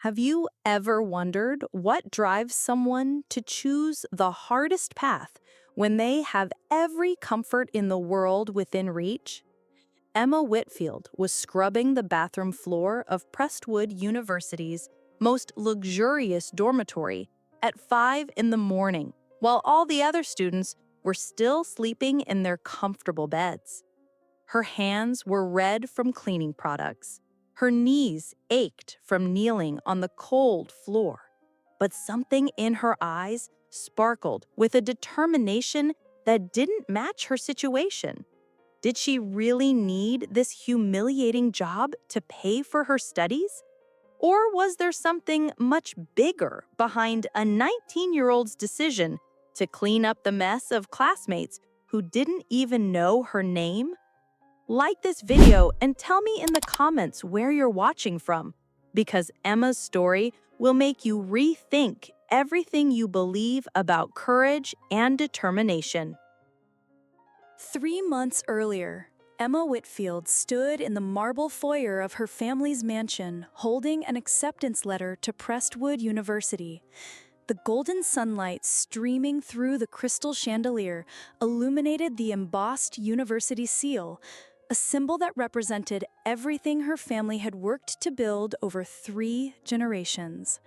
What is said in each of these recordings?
Have you ever wondered what drives someone to choose the hardest path when they have every comfort in the world within reach? Emma Whitfield was scrubbing the bathroom floor of Prestwood University's most luxurious dormitory at 5 in the morning, while all the other students were still sleeping in their comfortable beds. Her hands were red from cleaning products. Her knees ached from kneeling on the cold floor. But something in her eyes sparkled with a determination that didn't match her situation. Did she really need this humiliating job to pay for her studies? Or was there something much bigger behind a 19-year-old's decision to clean up the mess of classmates who didn't even know her name? Like this video and tell me in the comments where you're watching from, because Emma's story will make you rethink everything you believe about courage and determination. 3 months earlier, Emma Whitfield stood in the marble foyer of her family's mansion holding an acceptance letter to Prestwood University. The golden sunlight streaming through the crystal chandelier illuminated the embossed university seal, a symbol that represented everything her family had worked to build over 3 generations.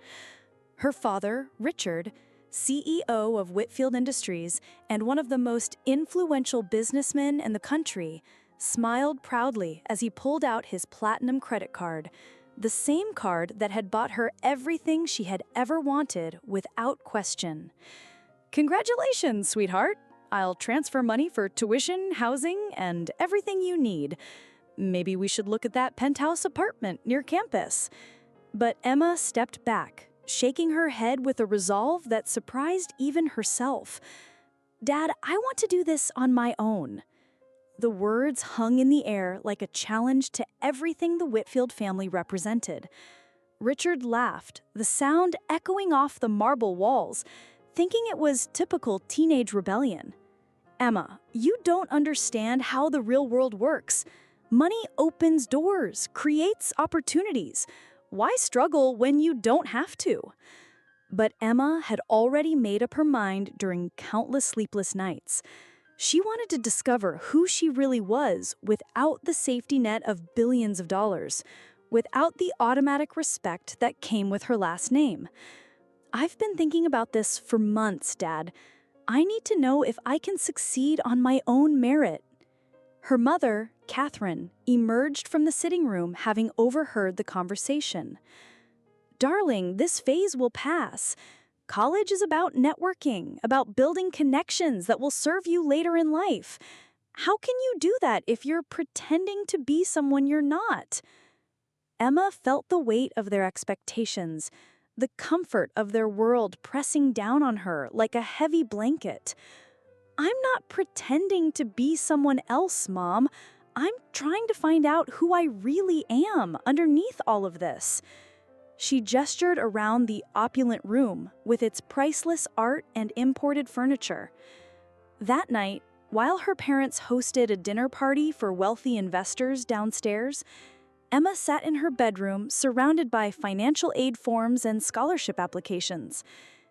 Her father, Richard, CEO of Whitfield Industries and one of the most influential businessmen in the country, smiled proudly as he pulled out his platinum credit card, the same card that had bought her everything she had ever wanted without question. "Congratulations, sweetheart. I'll transfer money for tuition, housing, and everything you need. Maybe we should look at that penthouse apartment near campus." But Emma stepped back, shaking her head with a resolve that surprised even herself. "Dad, I want to do this on my own." The words hung in the air like a challenge to everything the Whitfield family represented. Richard laughed, the sound echoing off the marble walls, thinking it was typical teenage rebellion. "Emma, you don't understand how the real world works. Money opens doors, creates opportunities. Why struggle when you don't have to?" But Emma had already made up her mind during countless sleepless nights. She wanted to discover who she really was without the safety net of billions of dollars, without the automatic respect that came with her last name. "I've been thinking about this for months, Dad. I need to know if I can succeed on my own merit." Her mother, Catherine, emerged from the sitting room having overheard the conversation. "Darling, this phase will pass. College is about networking, about building connections that will serve you later in life. How can you do that if you're pretending to be someone you're not?" Emma felt the weight of their expectations, the comfort of their world pressing down on her like a heavy blanket. "I'm not pretending to be someone else, Mom. I'm trying to find out who I really am underneath all of this." She gestured around the opulent room with its priceless art and imported furniture. That night, while her parents hosted a dinner party for wealthy investors downstairs, Emma sat in her bedroom surrounded by financial aid forms and scholarship applications.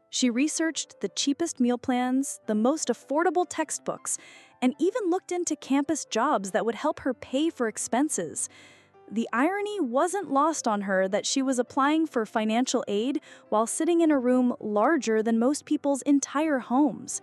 She researched the cheapest meal plans, the most affordable textbooks, and even looked into campus jobs that would help her pay for expenses. The irony wasn't lost on her that she was applying for financial aid while sitting in a room larger than most people's entire homes.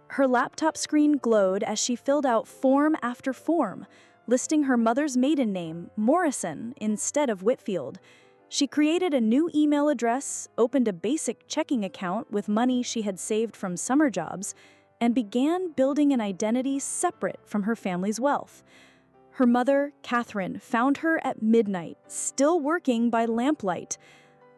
Her laptop screen glowed as she filled out form after form, listing her mother's maiden name, Morrison, instead of Whitfield. She created a new email address, opened a basic checking account with money she had saved from summer jobs, and began building an identity separate from her family's wealth. Her mother, Catherine, found her at midnight, still working by lamplight.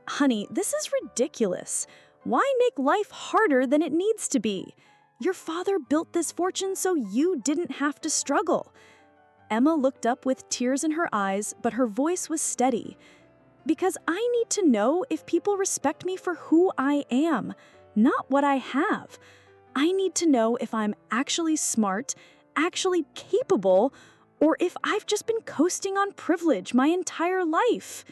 "Honey, this is ridiculous. Why make life harder than it needs to be? Your father built this fortune so you didn't have to struggle." Emma looked up with tears in her eyes, but her voice was steady. "Because I need to know if people respect me for who I am, not what I have. I need to know if I'm actually smart, actually capable, or if I've just been coasting on privilege my entire life."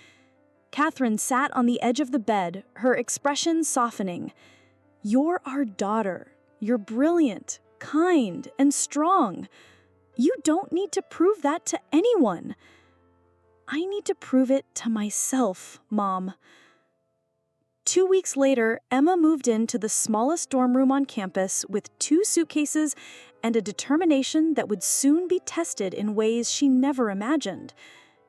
Catherine sat on the edge of the bed, her expression softening. "You're our daughter. You're brilliant, kind, and strong. You don't need to prove that to anyone." "I need to prove it to myself, Mom." 2 weeks later, Emma moved into the smallest dorm room on campus with 2 suitcases and a determination that would soon be tested in ways she never imagined.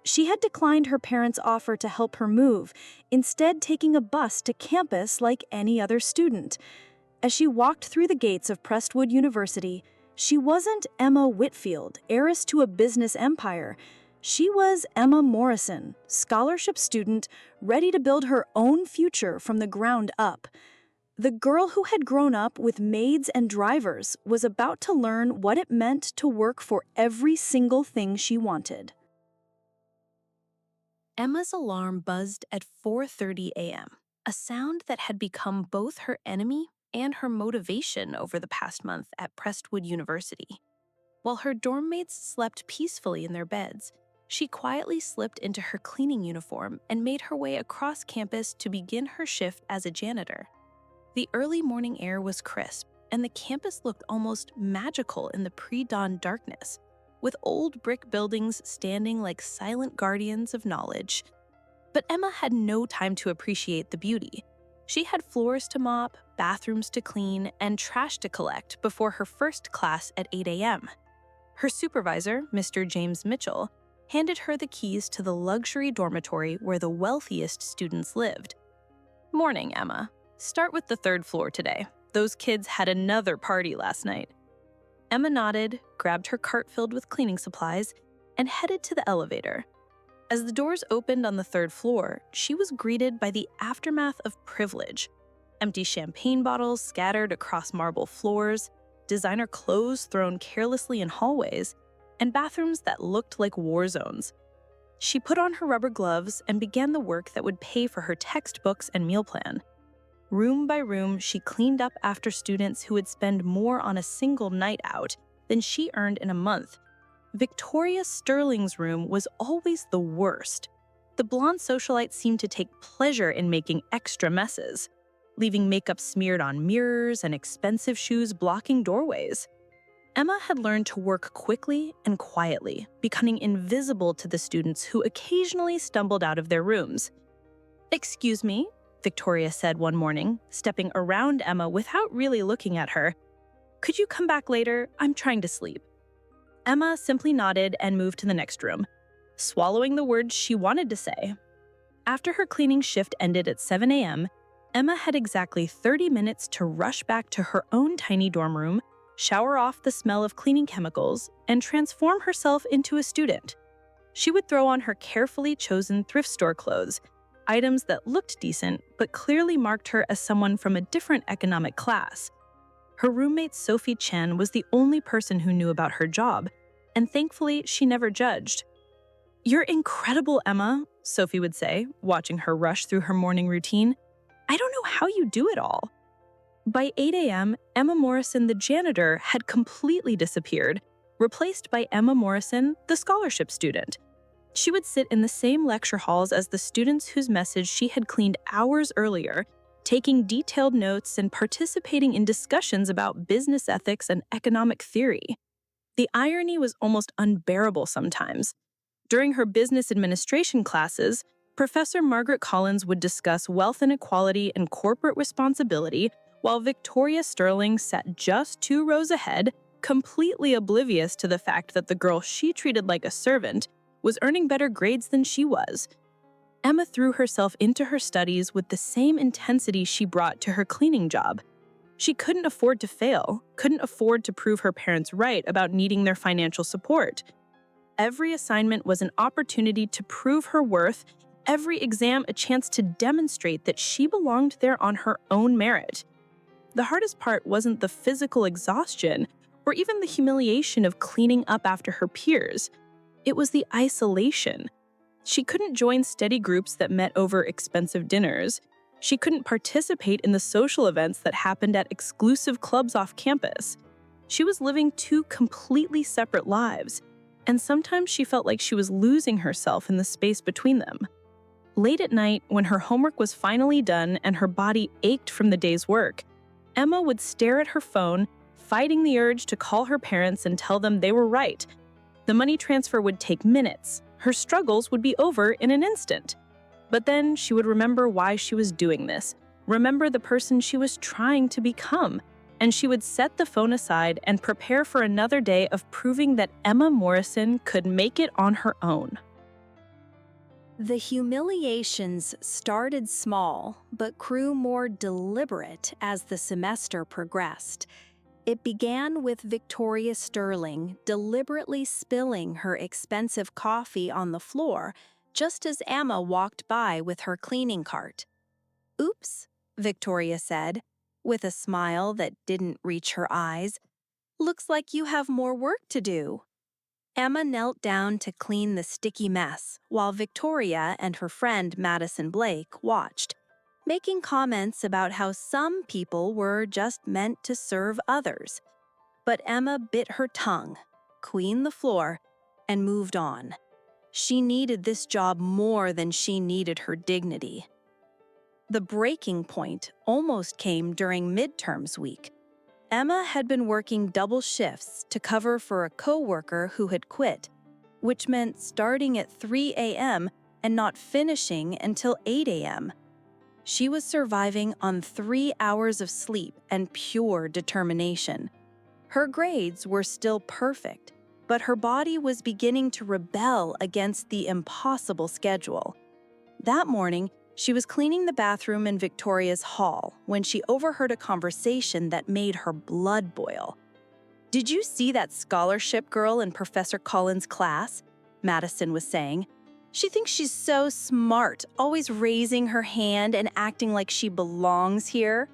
She had declined her parents' offer to help her move, instead taking a bus to campus like any other student. As she walked through the gates of Prestwood University, she wasn't Emma Whitfield, heiress to a business empire. She was Emma Morrison, scholarship student, ready to build her own future from the ground up. The girl who had grown up with maids and drivers was about to learn what it meant to work for every single thing she wanted. Emma's alarm buzzed at 4:30 a.m., a sound that had become both her enemy and her motivation over the past month at Prestwood University. While her dorm mates slept peacefully in their beds, she quietly slipped into her cleaning uniform and made her way across campus to begin her shift as a janitor. The early morning air was crisp, and the campus looked almost magical in the pre-dawn darkness, with old brick buildings standing like silent guardians of knowledge. But Emma had no time to appreciate the beauty. She had floors to mop, bathrooms to clean, and trash to collect before her first class at 8 a.m. Her supervisor, Mr. James Mitchell, handed her the keys to the luxury dormitory where the wealthiest students lived. "Morning, Emma. Start with the 3rd floor today. Those kids had another party last night." Emma nodded, grabbed her cart filled with cleaning supplies, and headed to the elevator. As the doors opened on the 3rd floor, she was greeted by the aftermath of privilege. Empty champagne bottles scattered across marble floors, designer clothes thrown carelessly in hallways, and bathrooms that looked like war zones. She put on her rubber gloves and began the work that would pay for her textbooks and meal plan. Room by room, she cleaned up after students who would spend more on a single night out than she earned in a month. Victoria Sterling's room was always the worst. The blonde socialite seemed to take pleasure in making extra messes, leaving makeup smeared on mirrors and expensive shoes blocking doorways. Emma had learned to work quickly and quietly, becoming invisible to the students who occasionally stumbled out of their rooms. "Excuse me," Victoria said one morning, stepping around Emma without really looking at her. "Could you come back later? I'm trying to sleep." Emma simply nodded and moved to the next room, swallowing the words she wanted to say. After her cleaning shift ended at 7 a.m., Emma had exactly 30 minutes to rush back to her own tiny dorm room, shower off the smell of cleaning chemicals, and transform herself into a student. She would throw on her carefully chosen thrift store clothes, items that looked decent but clearly marked her as someone from a different economic class. Her roommate Sophie Chen was the only person who knew about her job, and thankfully she never judged. "You're incredible, Emma," Sophie would say, watching her rush through her morning routine. "I don't know how you do it all." By 8 a.m., Emma Morrison, the janitor, had completely disappeared, replaced by Emma Morrison, the scholarship student. She would sit in the same lecture halls as the students whose message she had cleaned hours earlier, taking detailed notes and participating in discussions about business ethics and economic theory. The irony was almost unbearable sometimes. During her business administration classes, Professor Margaret Collins would discuss wealth inequality and corporate responsibility, while Victoria Sterling sat just 2 rows ahead, completely oblivious to the fact that the girl she treated like a servant was earning better grades than she was. Emma threw herself into her studies with the same intensity she brought to her cleaning job. She couldn't afford to fail, couldn't afford to prove her parents right about needing their financial support. Every assignment was an opportunity to prove her worth, every exam a chance to demonstrate that she belonged there on her own merit. The hardest part wasn't the physical exhaustion or even the humiliation of cleaning up after her peers. It was the isolation. She couldn't join steady groups that met over expensive dinners. She couldn't participate in the social events that happened at exclusive clubs off campus. She was living 2 completely separate lives, and sometimes she felt like she was losing herself in the space between them. Late at night, when her homework was finally done and her body ached from the day's work, Emma would stare at her phone, fighting the urge to call her parents and tell them they were right. The money transfer would take minutes. Her struggles would be over in an instant. But then she would remember why she was doing this, remember the person she was trying to become, and she would set the phone aside and prepare for another day of proving that Emma Morrison could make it on her own. The humiliations started small, but grew more deliberate as the semester progressed. It began with Victoria Sterling deliberately spilling her expensive coffee on the floor just as Emma walked by with her cleaning cart. "Oops," Victoria said, with a smile that didn't reach her eyes. "Looks like you have more work to do." Emma knelt down to clean the sticky mess, while Victoria and her friend Madison Blake watched, making comments about how some people were just meant to serve others. But Emma bit her tongue, cleaned the floor, and moved on. She needed this job more than she needed her dignity. The breaking point almost came during midterms week. Emma had been working double shifts to cover for a coworker who had quit, which meant starting at 3 a.m. and not finishing until 8 a.m. She was surviving on 3 hours of sleep and pure determination. Her grades were still perfect, but her body was beginning to rebel against the impossible schedule. That morning, she was cleaning the bathroom in Victoria's hall when she overheard a conversation that made her blood boil. "Did you see that scholarship girl in Professor Collins' class?" Madison was saying. "She thinks she's so smart, always raising her hand and acting like she belongs here."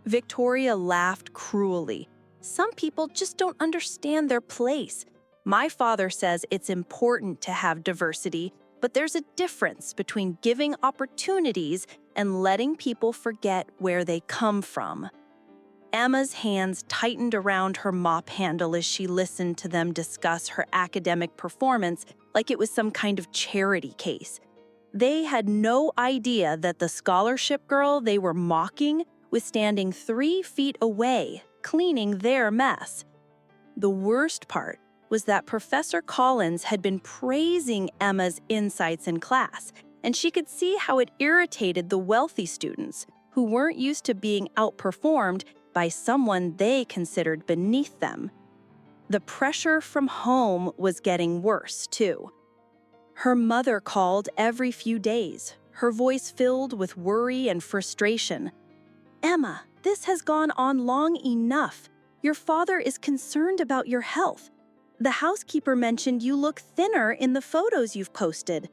Victoria laughed cruelly. "Some people just don't understand their place. My father says it's important to have diversity, but there's a difference between giving opportunities and letting people forget where they come from." Emma's hands tightened around her mop handle as she listened to them discuss her academic performance like it was some kind of charity case. They had no idea that the scholarship girl they were mocking was standing 3 feet away, cleaning their mess. The worst part was that Professor Collins had been praising Emma's insights in class, and she could see how it irritated the wealthy students who weren't used to being outperformed by someone they considered beneath them. The pressure from home was getting worse, too. Her mother called every few days, her voice filled with worry and frustration. "Emma, this has gone on long enough. Your father is concerned about your health. The housekeeper mentioned you look thinner in the photos you've posted."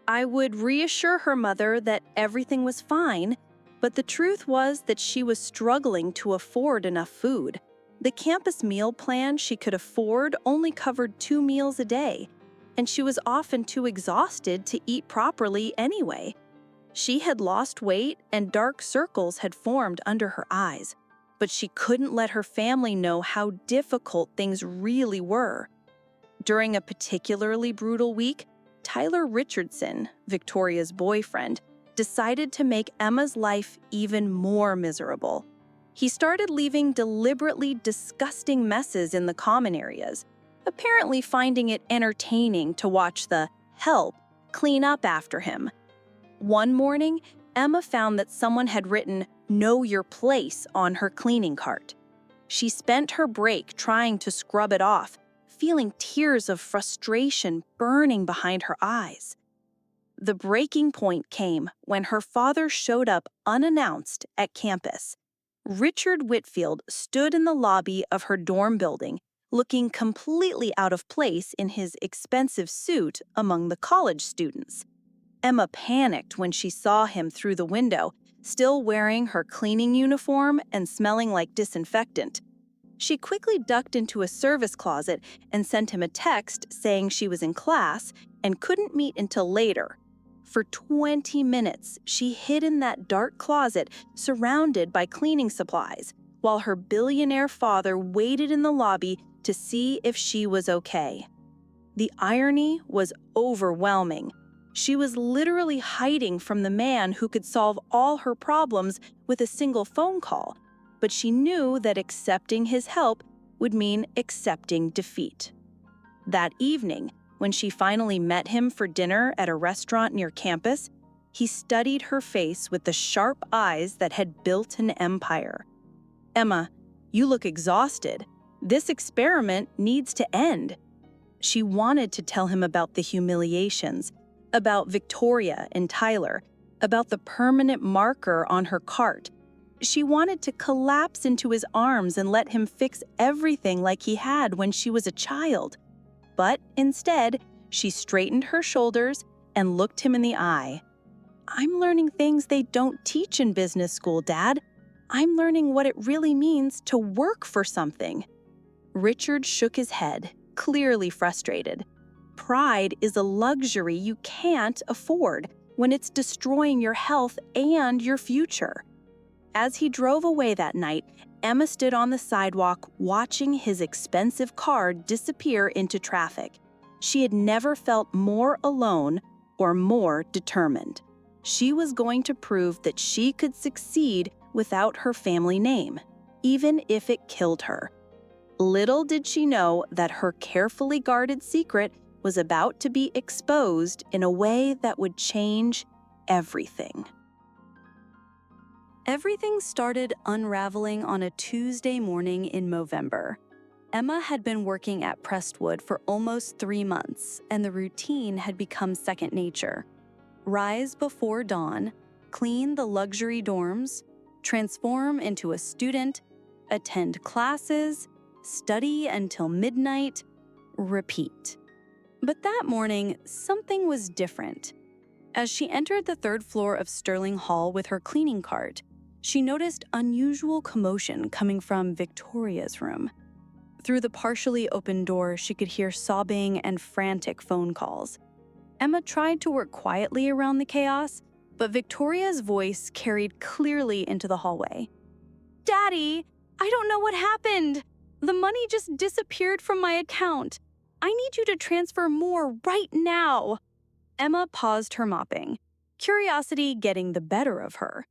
I would reassure her mother that everything was fine, but the truth was that she was struggling to afford enough food. The campus meal plan she could afford only covered 2 meals a day, and she was often too exhausted to eat properly anyway. She had lost weight and dark circles had formed under her eyes, but she couldn't let her family know how difficult things really were. During a particularly brutal week, Tyler Richardson, Victoria's boyfriend, decided to make Emma's life even more miserable. He started leaving deliberately disgusting messes in the common areas, apparently finding it entertaining to watch the help clean up after him. One morning, Emma found that someone had written "Know Your Place" on her cleaning cart. She spent her break trying to scrub it off, feeling tears of frustration burning behind her eyes. The breaking point came when her father showed up unannounced at campus. Richard Whitfield stood in the lobby of her dorm building, looking completely out of place in his expensive suit among the college students. Emma panicked when she saw him through the window, still wearing her cleaning uniform and smelling like disinfectant. She quickly ducked into a service closet and sent him a text saying she was in class and couldn't meet until later. For 20 minutes, she hid in that dark closet surrounded by cleaning supplies, while her billionaire father waited in the lobby to see if she was okay. The irony was overwhelming. She was literally hiding from the man who could solve all her problems with a single phone call, but she knew that accepting his help would mean accepting defeat. That evening, when she finally met him for dinner at a restaurant near campus, he studied her face with the sharp eyes that had built an empire. "Emma, you look exhausted. This experiment needs to end." She wanted to tell him about the humiliations, about Victoria and Tyler, about the permanent marker on her cart. She wanted to collapse into his arms and let him fix everything like he had when she was a child. But instead, she straightened her shoulders and looked him in the eye. "I'm learning things they don't teach in business school, Dad. I'm learning what it really means to work for something." Richard shook his head, clearly frustrated. Pride is a luxury you can't afford when it's destroying your health and your future. As he drove away that night, Emma stood on the sidewalk watching his expensive car disappear into traffic. She had never felt more alone or more determined. She was going to prove that she could succeed without her family name, even if it killed her. Little did she know that her carefully guarded secret was about to be exposed in a way that would change everything. Everything started unraveling on a Tuesday morning in November. Emma had been working at Prestwood for almost 3 months, and the routine had become second nature. Rise before dawn, clean the luxury dorms, transform into a student, attend classes, study until midnight, repeat. But that morning, something was different. As she entered the 3rd floor of Sterling Hall with her cleaning cart, she noticed unusual commotion coming from Victoria's room. Through the partially open door, she could hear sobbing and frantic phone calls. Emma tried to work quietly around the chaos, but Victoria's voice carried clearly into the hallway. "Daddy, I don't know what happened. The money just disappeared from my account. I need you to transfer more right now." Emma paused her mopping, curiosity getting the better of her.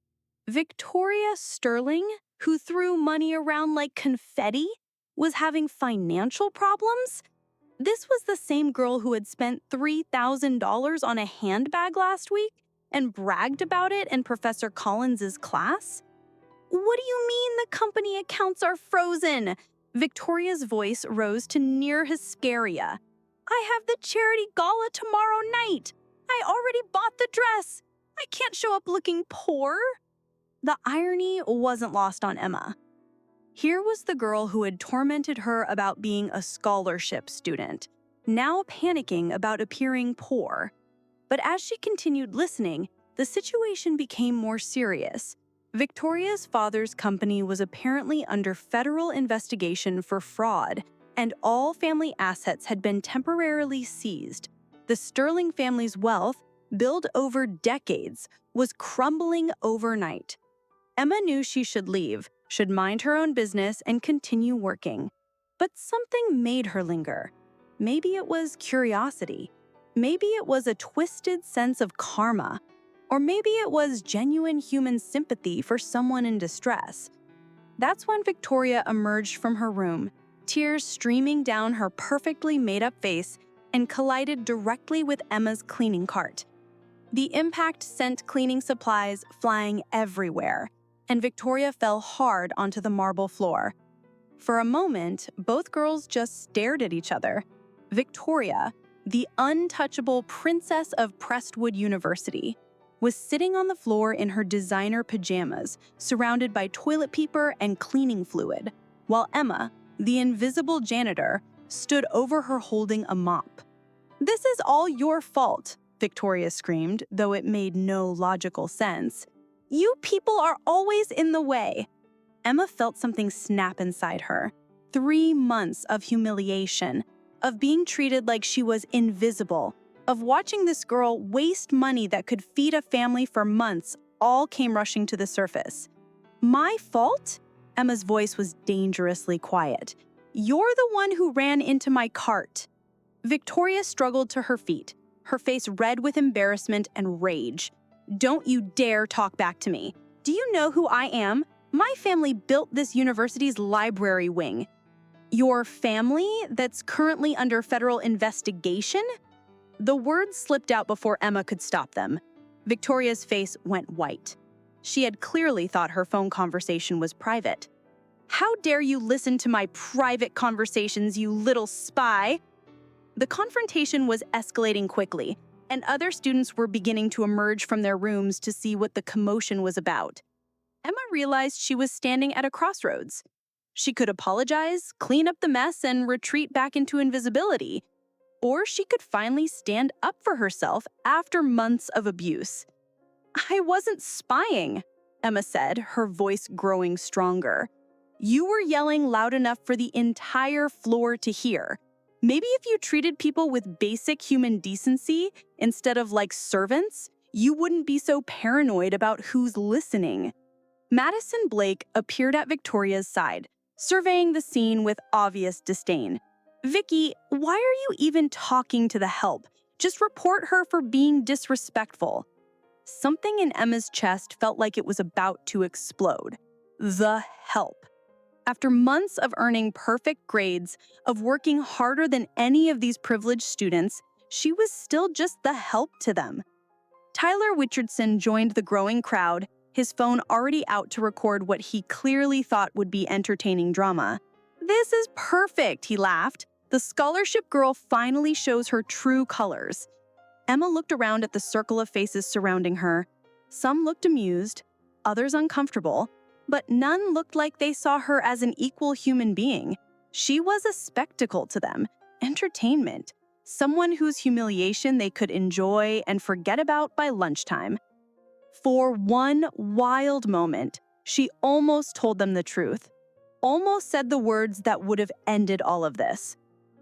Victoria Sterling, who threw money around like confetti, was having financial problems? This was the same girl who had spent $3,000 on a handbag last week and bragged about it in Professor Collins's class? "What do you mean the company accounts are frozen?" Victoria's voice rose to near hysteria. "I have the charity gala tomorrow night. I already bought the dress. I can't show up looking poor." The irony wasn't lost on Emma. Here was the girl who had tormented her about being a scholarship student, now panicking about appearing poor. But as she continued listening, the situation became more serious. Victoria's father's company was apparently under federal investigation for fraud, and all family assets had been temporarily seized. The Sterling family's wealth, built over decades, was crumbling overnight. Emma knew she should leave, should mind her own business and continue working. But something made her linger. Maybe it was curiosity. Maybe it was a twisted sense of karma. Or maybe it was genuine human sympathy for someone in distress. That's when Victoria emerged from her room, tears streaming down her perfectly made-up face, and collided directly with Emma's cleaning cart. The impact sent cleaning supplies flying everywhere, and Victoria fell hard onto the marble floor. For a moment, both girls just stared at each other. Victoria, the untouchable princess of Prestwood University, was sitting on the floor in her designer pajamas, surrounded by toilet paper and cleaning fluid, while Emma, the invisible janitor, stood over her holding a mop. "This is all your fault," Victoria screamed, though it made no logical sense. "You people are always in the way." Emma felt something snap inside her. 3 months of humiliation, of being treated like she was invisible, of watching this girl waste money that could feed a family for months, all came rushing to the surface. "My fault?" Emma's voice was dangerously quiet. "You're the one who ran into my cart." Victoria struggled to her feet, her face red with embarrassment and rage. "Don't you dare talk back to me. Do you know who I am? My family built this university's library wing." "Your family that's currently under federal investigation?" The words slipped out before Emma could stop them. Victoria's face went white. She had clearly thought her phone conversation was private. "How dare you listen to my private conversations, you little spy!" The confrontation was escalating quickly, and other students were beginning to emerge from their rooms to see what the commotion was about. Emma realized she was standing at a crossroads. She could apologize, clean up the mess, and retreat back into invisibility. Or she could finally stand up for herself after months of abuse. "I wasn't spying," Emma said, her voice growing stronger. "You were yelling loud enough for the entire floor to hear. Maybe if you treated people with basic human decency instead of like servants, you wouldn't be so paranoid about who's listening." Madison Blake appeared at Victoria's side, surveying the scene with obvious disdain. "Vicky, why are you even talking to the help? Just report her for being disrespectful." Something in Emma's chest felt like it was about to explode. The help. After months of earning perfect grades, of working harder than any of these privileged students, she was still just the help to them. Tyler Richardson joined the growing crowd, his phone already out to record what he clearly thought would be entertaining drama. "This is perfect," he laughed. "The scholarship girl finally shows her true colors." Emma looked around at the circle of faces surrounding her. Some looked amused, others uncomfortable, but none looked like they saw her as an equal human being. She was a spectacle to them, entertainment, someone whose humiliation they could enjoy and forget about by lunchtime. For one wild moment, she almost told them the truth, almost said the words that would have ended all of this.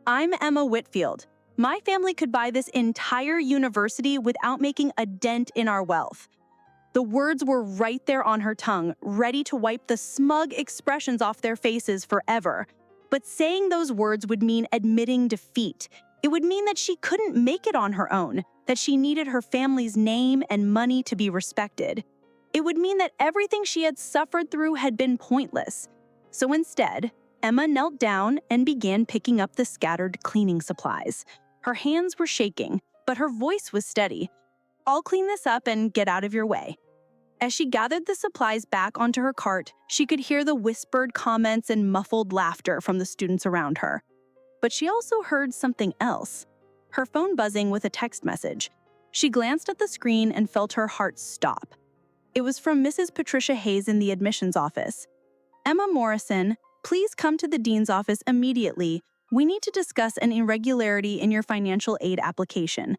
"I'm Emma Whitfield. My family could buy this entire university without making a dent in our wealth." The words were right there on her tongue, ready to wipe the smug expressions off their faces forever. But saying those words would mean admitting defeat. It would mean that she couldn't make it on her own, that she needed her family's name and money to be respected. It would mean that everything she had suffered through had been pointless. So instead, Emma knelt down and began picking up the scattered cleaning supplies. Her hands were shaking, but her voice was steady. "I'll clean this up and get out of your way." As she gathered the supplies back onto her cart, she could hear the whispered comments and muffled laughter from the students around her. But she also heard something else. Her phone buzzing with a text message. She glanced at the screen and felt her heart stop. It was from Mrs. Patricia Hayes in the admissions office. "Emma Morrison, please come to the dean's office immediately. We need to discuss an irregularity in your financial aid application."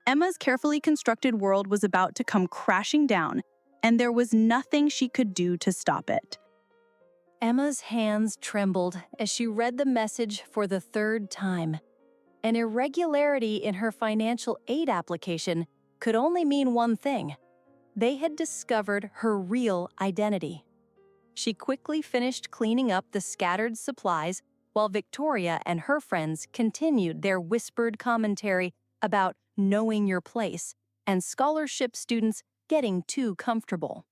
Emma's carefully constructed world was about to come crashing down, and there was nothing she could do to stop it. Emma's hands trembled as she read the message for the third time. An irregularity in her financial aid application could only mean one thing. They had discovered her real identity. She quickly finished cleaning up the scattered supplies while Victoria and her friends continued their whispered commentary about knowing your place and scholarship students getting too comfortable.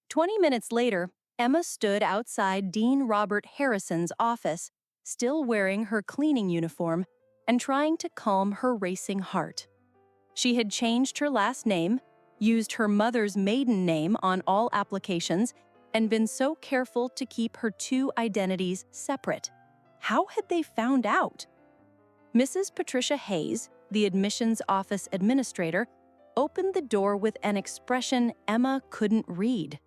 20 minutes later, Emma stood outside Dean Robert Harrison's office, still wearing her cleaning uniform and trying to calm her racing heart. She had changed her last name, used her mother's maiden name on all applications, and been so careful to keep her two identities separate. How had they found out? Mrs. Patricia Hayes, the admissions office administrator, opened the door with an expression Emma couldn't read.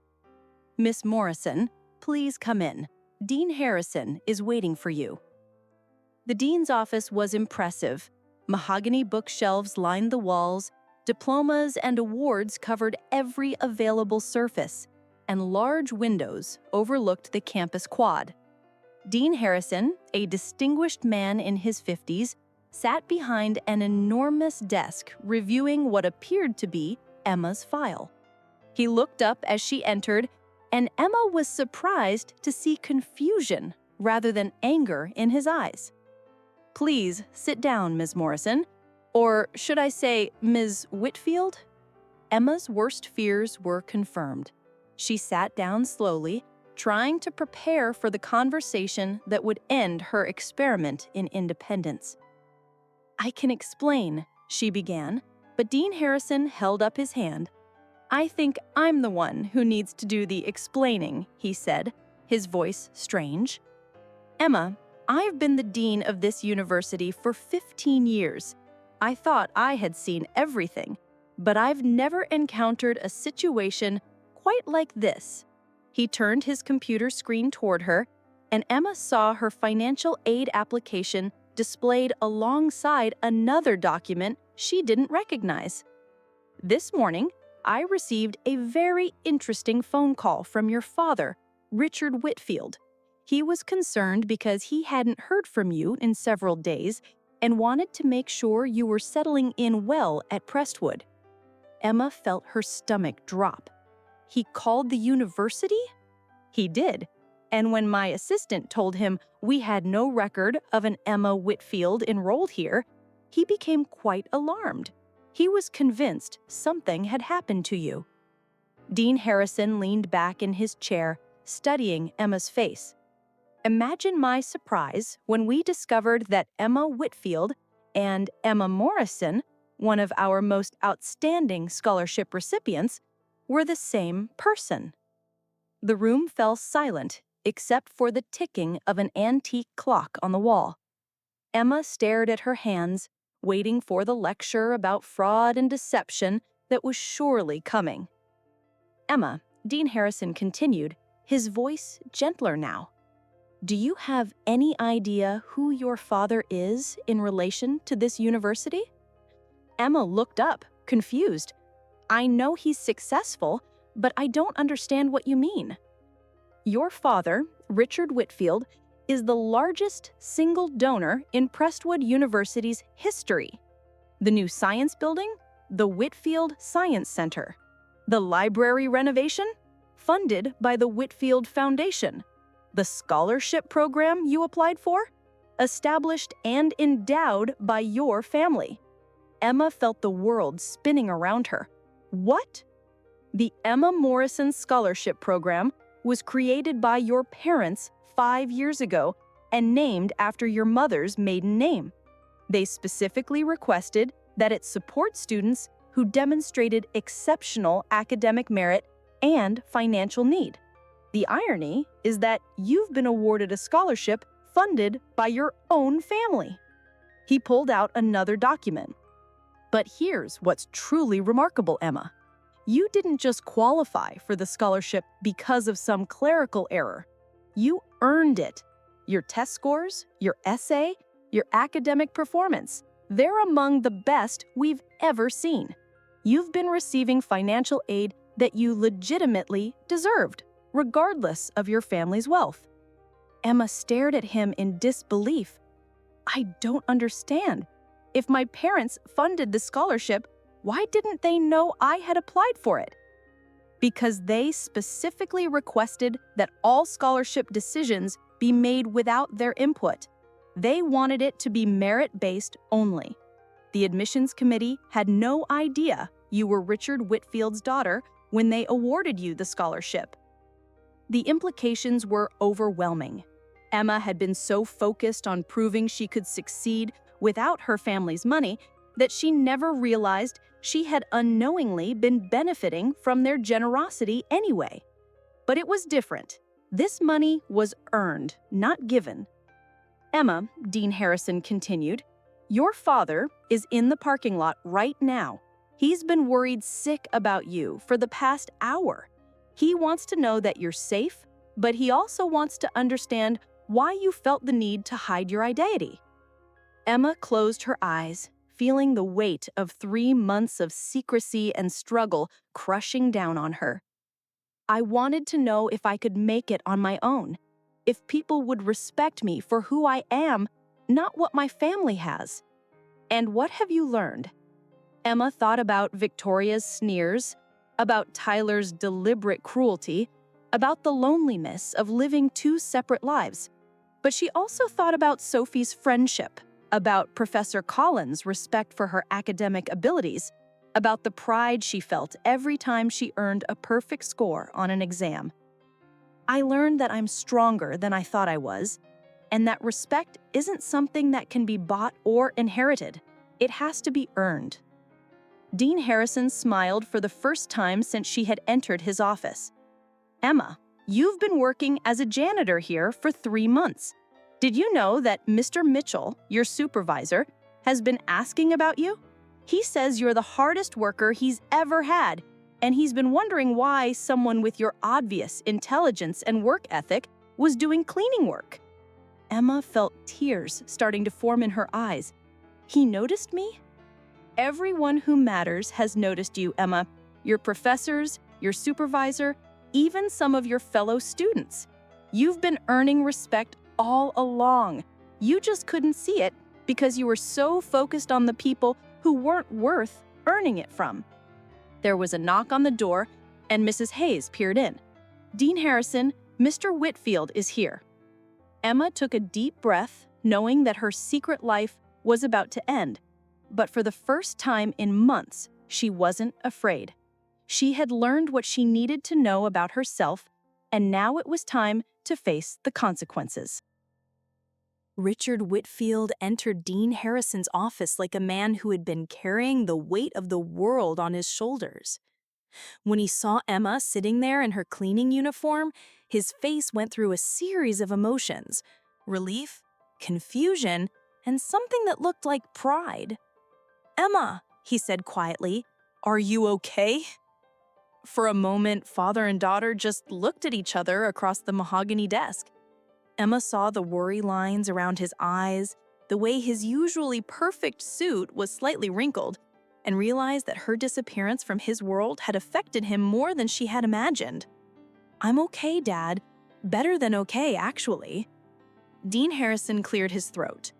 "Miss Morrison, please come in. Dean Harrison is waiting for you." The dean's office was impressive. Mahogany bookshelves lined the walls, diplomas and awards covered every available surface, and large windows overlooked the campus quad. Dean Harrison, a distinguished man in his 50s, sat behind an enormous desk reviewing what appeared to be Emma's file. He looked up as she entered, and Emma was surprised to see confusion rather than anger in his eyes. "Please sit down, Ms. Morrison. Or should I say, Ms. Whitfield? Emma's worst fears were confirmed. She sat down slowly, trying to prepare for the conversation that would end her experiment in independence. "I can explain," she began, but Dean Harrison held up his hand. "I think I'm the one who needs to do the explaining," he said, his voice strange. "Emma, I've been the dean of this university for 15 years. I thought I had seen everything, but I've never encountered a situation quite like this." He turned his computer screen toward her, and Emma saw her financial aid application displayed alongside another document she didn't recognize. "This morning, I received a very interesting phone call from your father, Richard Whitfield. He was concerned because he hadn't heard from you in several days and wanted to make sure you were settling in well at Prestwood." Emma felt her stomach drop. "He called the university?" "He did. And when my assistant told him we had no record of an Emma Whitfield enrolled here, he became quite alarmed. He was convinced something had happened to you." Dean Harrison leaned back in his chair, studying Emma's face. "Imagine my surprise when we discovered that Emma Whitfield and Emma Morrison, one of our most outstanding scholarship recipients, were the same person." The room fell silent, except for the ticking of an antique clock on the wall. Emma stared at her hands, waiting for the lecture about fraud and deception that was surely coming. "Emma," Dean Harrison continued, his voice gentler now, "do you have any idea who your father is in relation to this university?" Emma looked up, confused. "I know he's successful, but I don't understand what you mean." "Your father, Richard Whitfield, is the largest single donor in Prestwood University's history. The new science building, the Whitfield Science Center. The library renovation, funded by the Whitfield Foundation. The scholarship program you applied for, established and endowed by your family." Emma felt the world spinning around her. "What?" "The Emma Morrison Scholarship Program was created by your parents 5 years ago and named after your mother's maiden name. They specifically requested that it support students who demonstrated exceptional academic merit and financial need. The irony is that you've been awarded a scholarship funded by your own family." He pulled out another document. "But here's what's truly remarkable, Emma. You didn't just qualify for the scholarship because of some clerical error. You earned it. Your test scores, your essay, your academic performance, they're among the best we've ever seen. You've been receiving financial aid that you legitimately deserved, regardless of your family's wealth." Emma stared at him in disbelief. "I don't understand. If my parents funded the scholarship, why didn't they know I had applied for it?" "Because they specifically requested that all scholarship decisions be made without their input. They wanted it to be merit-based only. The admissions committee had no idea you were Richard Whitfield's daughter when they awarded you the scholarship." The implications were overwhelming. Emma had been so focused on proving she could succeed without her family's money that she never realized she had unknowingly been benefiting from their generosity anyway. But it was different. This money was earned, not given. "Emma," Dean Harrison continued, "your father is in the parking lot right now. He's been worried sick about you for the past hour. He wants to know that you're safe, but he also wants to understand why you felt the need to hide your identity." Emma closed her eyes, feeling the weight of 3 months of secrecy and struggle crushing down on her. "I wanted to know if I could make it on my own, if people would respect me for who I am, not what my family has." "And what have you learned?" Emma thought about Victoria's sneers, about Tyler's deliberate cruelty, about the loneliness of living 2 separate lives. But she also thought about Sophie's friendship, about Professor Collins' respect for her academic abilities, about the pride she felt every time she earned a perfect score on an exam. I learned that I'm stronger than I thought I was, and that respect isn't something that can be bought or inherited. It has to be earned. Dean Harrison smiled for the first time since she had entered his office. Emma, you've been working as a janitor here for 3 months. Did you know that Mr. Mitchell, your supervisor, has been asking about you? He says you're the hardest worker he's ever had, and he's been wondering why someone with your obvious intelligence and work ethic was doing cleaning work. Emma felt tears starting to form in her eyes. He noticed me? Everyone who matters has noticed you, Emma. Your professors, your supervisor, even some of your fellow students. You've been earning respect all along. You just couldn't see it because you were so focused on the people who weren't worth earning it from. There was a knock on the door, and Mrs. Hayes peered in. Dean Harrison, Mr. Whitfield is here. Emma took a deep breath, knowing that her secret life was about to end. But for the first time in months, she wasn't afraid. She had learned what she needed to know about herself, and now it was time to face the consequences. Richard Whitfield entered Dean Harrison's office like a man who had been carrying the weight of the world on his shoulders. When he saw Emma sitting there in her cleaning uniform, his face went through a series of emotions: relief, confusion, and something that looked like pride. "Emma," he said quietly, "are you okay?" For a moment, father and daughter just looked at each other across the mahogany desk. Emma saw the worry lines around his eyes, the way his usually perfect suit was slightly wrinkled, and realized that her disappearance from his world had affected him more than she had imagined. "I'm okay, Dad. Better than okay, actually." Dean Harrison cleared his throat.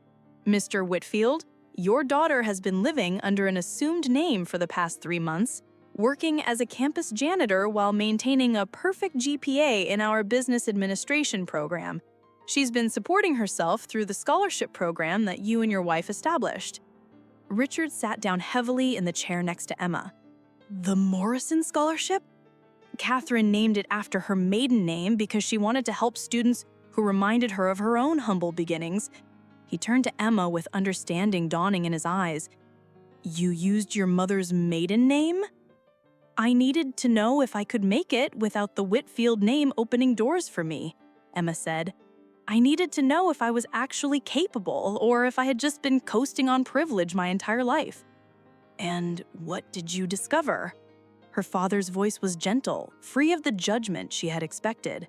"Mr. Whitfield, your daughter has been living under an assumed name for the past 3 months, working as a campus janitor while maintaining a perfect GPA in our business administration program. She's been supporting herself through the scholarship program that you and your wife established." Richard sat down heavily in the chair next to Emma. "The Morrison Scholarship?" Catherine named it after her maiden name because she wanted to help students who reminded her of her own humble beginnings. He turned to Emma with understanding dawning in his eyes. "You used your mother's maiden name?" "I needed to know if I could make it without the Whitfield name opening doors for me," Emma said. "I needed to know if I was actually capable or if I had just been coasting on privilege my entire life." "And what did you discover?" Her father's voice was gentle, free of the judgment she had expected.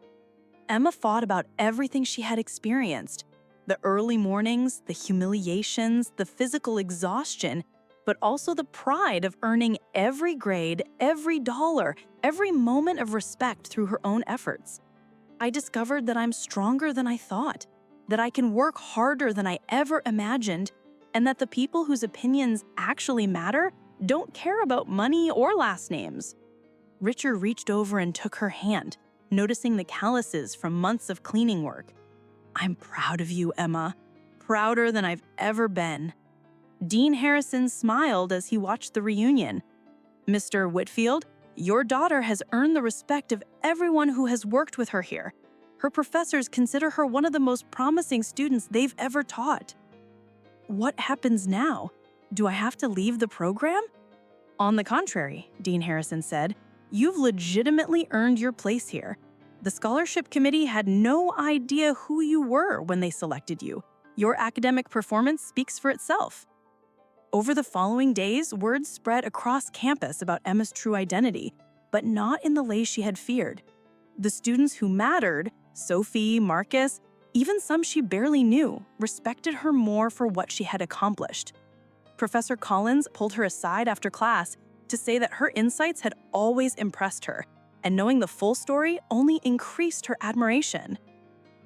Emma thought about everything she had experienced: the early mornings, the humiliations, the physical exhaustion, but also the pride of earning every grade, every dollar, every moment of respect through her own efforts. "I discovered that I'm stronger than I thought, that I can work harder than I ever imagined, and that the people whose opinions actually matter don't care about money or last names." Richard reached over and took her hand, noticing the calluses from months of cleaning work. "I'm proud of you, Emma. Prouder than I've ever been." Dean Harrison smiled as he watched the reunion. "Mr. Whitfield, your daughter has earned the respect of everyone who has worked with her here. Her professors consider her one of the most promising students they've ever taught." "What happens now? Do I have to leave the program?" "On the contrary," Dean Harrison said, "you've legitimately earned your place here. The scholarship committee had no idea who you were when they selected you. Your academic performance speaks for itself." Over the following days, word spread across campus about Emma's true identity, but not in the way she had feared. The students who mattered, Sophie, Marcus, even some she barely knew, respected her more for what she had accomplished. Professor Collins pulled her aside after class to say that her insights had always impressed her, and knowing the full story only increased her admiration.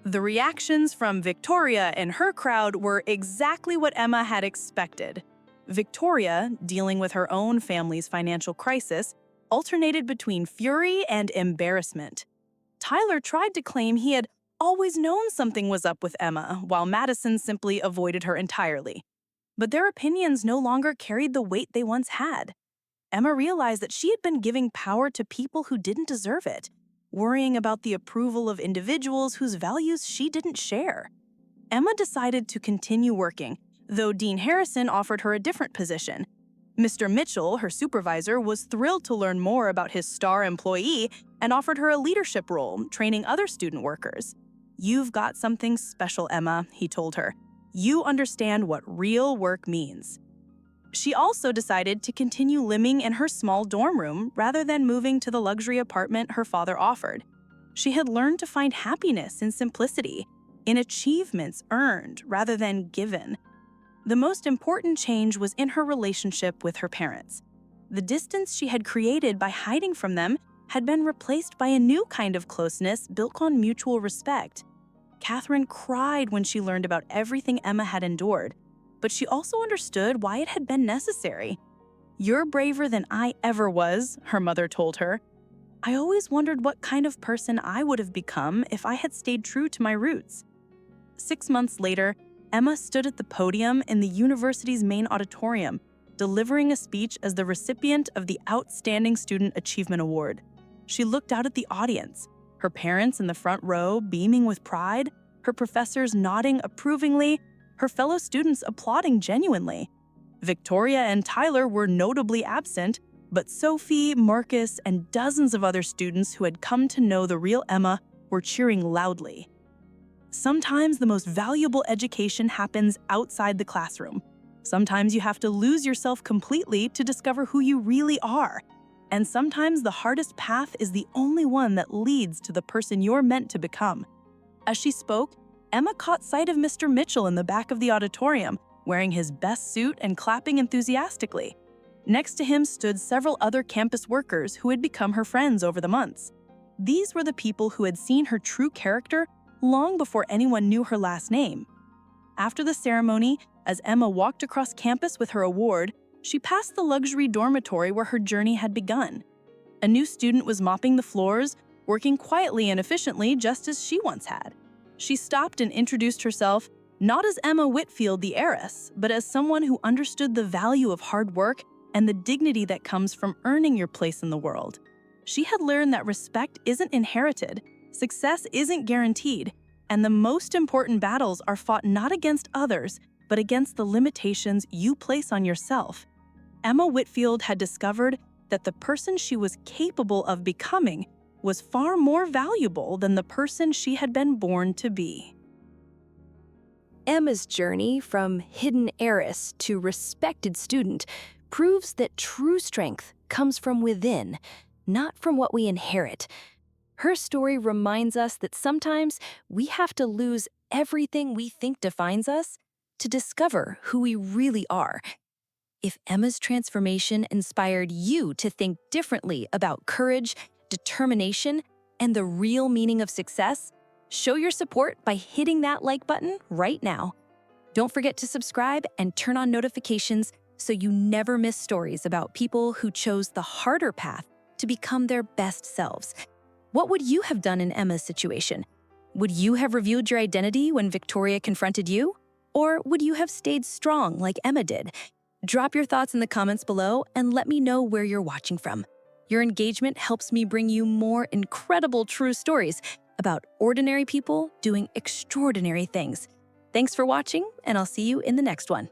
The reactions from Victoria and her crowd were exactly what Emma had expected. Victoria, dealing with her own family's financial crisis, alternated between fury and embarrassment. Tyler tried to claim he had always known something was up with Emma, while Madison simply avoided her entirely. But their opinions no longer carried the weight they once had. Emma realized that she had been giving power to people who didn't deserve it, worrying about the approval of individuals whose values she didn't share. Emma decided to continue working, though Dean Harrison offered her a different position. Mr. Mitchell, her supervisor, was thrilled to learn more about his star employee and offered her a leadership role, training other student workers. "You've got something special, Emma," he told her. "You understand what real work means." She also decided to continue living in her small dorm room rather than moving to the luxury apartment her father offered. She had learned to find happiness in simplicity, in achievements earned rather than given. The most important change was in her relationship with her parents. The distance she had created by hiding from them had been replaced by a new kind of closeness built on mutual respect. Catherine cried when she learned about everything Emma had endured, but she also understood why it had been necessary. "You're braver than I ever was," her mother told her. "I always wondered what kind of person I would have become if I had stayed true to my roots." 6 months later, Emma stood at the podium in the university's main auditorium, delivering a speech as the recipient of the Outstanding Student Achievement Award. She looked out at the audience, her parents in the front row beaming with pride, her professors nodding approvingly, her fellow students applauding genuinely. Victoria and Tyler were notably absent, but Sophie, Marcus, and dozens of other students who had come to know the real Emma were cheering loudly. Sometimes the most valuable education happens outside the classroom. Sometimes you have to lose yourself completely to discover who you really are. And sometimes the hardest path is the only one that leads to the person you're meant to become. As she spoke, Emma caught sight of Mr. Mitchell in the back of the auditorium, wearing his best suit and clapping enthusiastically. Next to him stood several other campus workers who had become her friends over the months. These were the people who had seen her true character long before anyone knew her last name. After the ceremony, as Emma walked across campus with her award, she passed the luxury dormitory where her journey had begun. A new student was mopping the floors, working quietly and efficiently just as she once had. She stopped and introduced herself, not as Emma Whitfield, the heiress, but as someone who understood the value of hard work and the dignity that comes from earning your place in the world. She had learned that respect isn't inherited, success isn't guaranteed, and the most important battles are fought not against others, but against the limitations you place on yourself. Emma Whitfield had discovered that the person she was capable of becoming was far more valuable than the person she had been born to be. Emma's journey from hidden heiress to respected student proves that true strength comes from within, not from what we inherit. Her story reminds us that sometimes we have to lose everything we think defines us to discover who we really are. If Emma's transformation inspired you to think differently about courage, determination, and the real meaning of success, show your support by hitting that like button right now. Don't forget to subscribe and turn on notifications so you never miss stories about people who chose the harder path to become their best selves. What would you have done in Emma's situation? Would you have revealed your identity when Victoria confronted you? Or would you have stayed strong like Emma did? Drop your thoughts in the comments below and let me know where you're watching from. Your engagement helps me bring you more incredible true stories about ordinary people doing extraordinary things. Thanks for watching, and I'll see you in the next one.